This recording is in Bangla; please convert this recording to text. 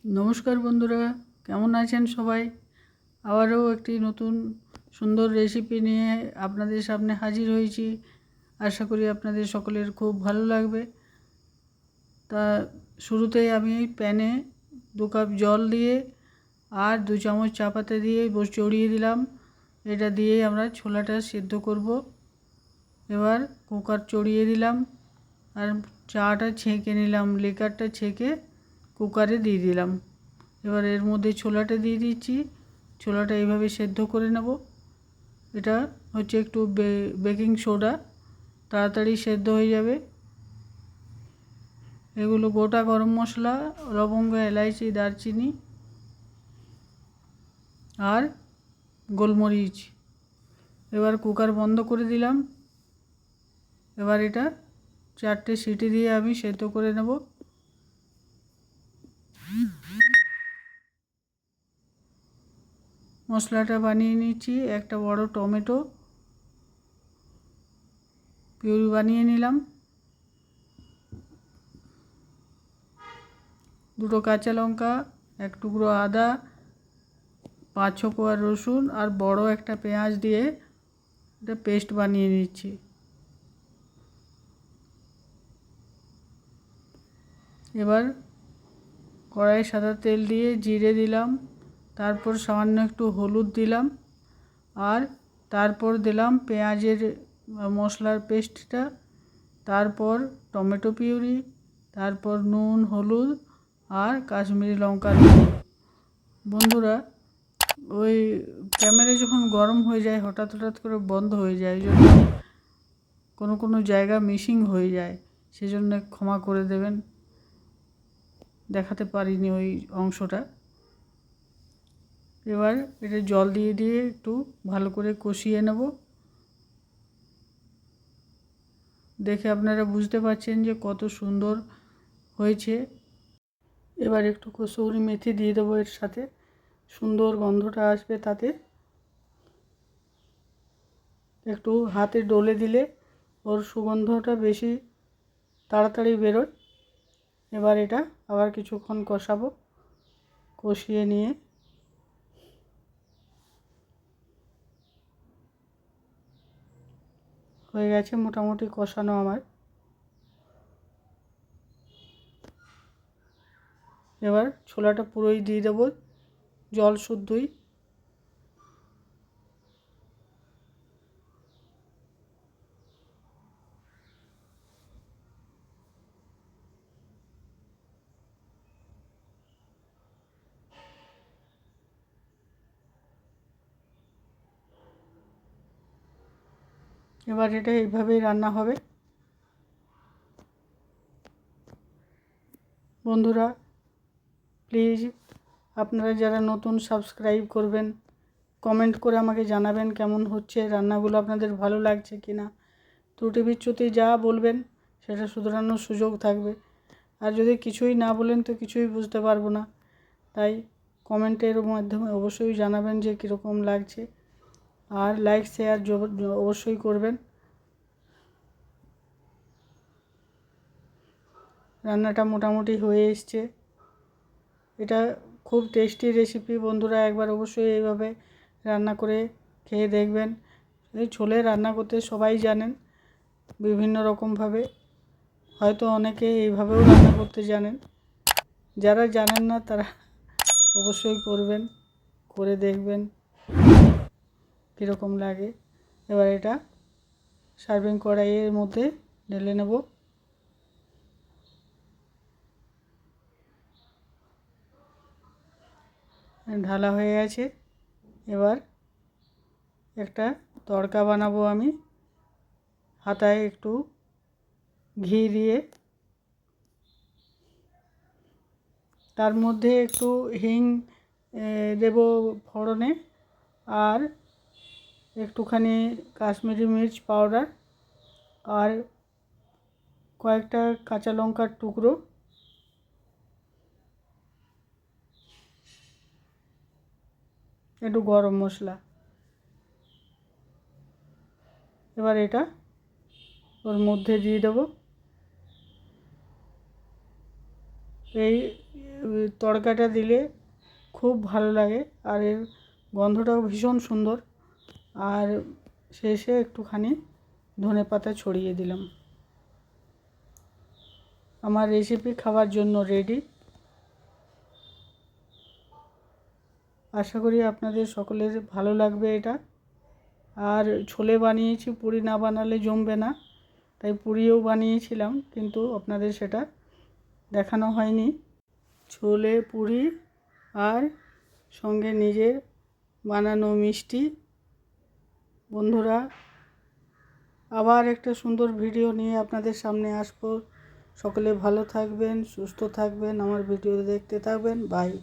নমস্কার বন্ধুরা, কেমন আছেন সবাই? আবারও একটি নতুন সুন্দর রেসিপি নিয়ে আপনাদের সামনে হাজির হয়েছি। আশা করি আপনাদের সকলের খুব ভালো লাগবে। তা শুরুতেই আমি প্যানে 2 কাপ জল দিয়ে আর 2 চামচ চা পাতা দিয়ে চড়িয়ে দিলাম। এটা দিয়েই আমরা ছোলাটা সেদ্ধ করব। এবার কুকার চড়িয়ে দিলাম আর চাটা ছেঁকে নিলাম, লিকারটা ছেঁকে কুকারে দিয়ে দিলাম। এবার এর মধ্যে ছোলাটা দিয়ে দিচ্ছি। ছোলাটা এইভাবে সেদ্ধ করে নেব। এটা হচ্ছে একটু বেকিং সোডা, তাড়াতাড়ি সেদ্ধ হয়ে যাবে। এগুলো গোটা গরম মশলা, লবঙ্গ, এলাইচি, দারচিনি আর গোলমরিচ। এবার কুকার বন্ধ করে দিলাম। এবার এটা 4টে সিটি দিয়ে আমি সেদ্ধ করে নেব। মশলাটা বানিয়ে নিচ্ছি। একটা বড় টমেটো পিউরি বানিয়ে নিলাম, 2টো কাঁচা লঙ্কা, 1 টুকরো আদা, 5-6 কোয়া রসুন আর বড় একটা পেঁয়াজ দিয়ে এটা পেস্ট বানিয়ে নিচ্ছি। এবার কড়াই সাদা তেল দিয়ে জিরে দিলাম, তারপর সামান্য একটু হলুদ দিলাম আর তারপর দিলাম পেঁয়াজের মশলার পেস্টটা, তারপর টমেটো পিউরি, তারপর নুন, হলুদ আর কাশ্মীরি লঙ্কার গুঁড়ো। বন্ধুরা, ওই ক্যামেরা যখন গরম হয়ে যায় হঠাৎ করে বন্ধ হয়ে যায়, ওই জন্য কোনো জায়গা মিসিং হয়ে যায়, সেজন্য ক্ষমা করে দেবেন, দেখাতে পারিনি ওই অংশটা। এবার এটা জল দিয়ে দিয়ে একটু ভালো করে কষিয়ে নেব। দেখে আপনারা বুঝতে পারছেন যে কত সুন্দর হয়েছে। এবার একটু কসুরি মেথি দিয়ে দেবো, এর সাথে সুন্দর গন্ধটা আসবে। তাতে একটু হাতে ডলে দিলে ওর সুগন্ধটা বেশি তাড়াতাড়ি বেরোয়। এবার এটা আবার কিছুক্ষণ কষাবো। কষিয়ে নিয়ে হয়ে গেছে মোটামুটি কষানো আমার। এবার ছোলাটা পুরোই দিয়ে দেবো, জল শুদ্ধই। এবার এটা এইভাবেই রান্না হবে। বন্ধুরা, প্লিজ আপনারা যারা নতুন সাবস্ক্রাইব করবেন, কমেন্ট করে আমাকে জানাবেন কেমন হচ্ছে রান্নাগুলো, আপনাদের ভালো লাগছে কি না। ত্রুটি বিচ্যুতি যা বলবেন সেটা শুধরানোর সুযোগ থাকবে। আর যদি কিছুই না বলেন তো কিছুই বুঝতে পারবো না। তাই কমেন্টের মাধ্যমে অবশ্যই জানাবেন যে কীরকম লাগছে। আর লাইক শেয়ার অবশ্যই করবেন। রান্নাটা মোটামুটি হয়ে এসছে। এটা খুব টেস্টি রেসিপি। বন্ধুরা, একবার অবশ্যই এইভাবে রান্না করে খেয়ে দেখবেন। এই ছোলে রান্না করতে সবাই জানেন বিভিন্ন রকমভাবে, হয়তো অনেকে এইভাবেও রান্না করতে জানেন। যারা জানেন না তারা অবশ্যই করবেন, করে দেখবেন কীরকম লাগে। এবার এটা সার্ভিং কড়াইয়ের মধ্যে ঢেলে নেব। ঢালা হয়ে গেছে। এবার একটা তড়কা বানাবো আমি। হাতায় একটু ঘি দিয়ে তার মধ্যে একটু হিং দেব ফোড়নে, আর একটুখানি কাশ্মীরি মির্চ পাউডার আর কয়েকটা কাঁচা লঙ্কার টুকরো, একটু গরম মশলা। এবার এটা ওর মধ্যে দিয়ে দেবো। এই তড়কাটা দিলে খুব ভালো লাগে, আর এর গন্ধটাও ভীষণ সুন্দর। আর শেষে একটুখানি ধনেপাতা ছড়িয়ে দিলাম। আমার রেসিপি খাওয়ার জন্য রেডি। আশা করি আপনাদের সকলের ভালো লাগবে এটা। আর ছোলে বানিয়েছি, পুরি না বানালে জমবে না, তাই পুরিও বানিয়েছিলাম, কিন্তু আপনাদের সেটা দেখানো হয়নি। ছোলে পুরি আর সঙ্গে নিজের বানানো মিষ্টি। বন্ধুরা, আবার একটা সুন্দর ভিডিও নিয়ে আপনাদের সামনে আসবো। সকলে ভালো থাকবেন, সুস্থ থাকবেন, আমার ভিডিও দেখতে থাকবেন। বাই।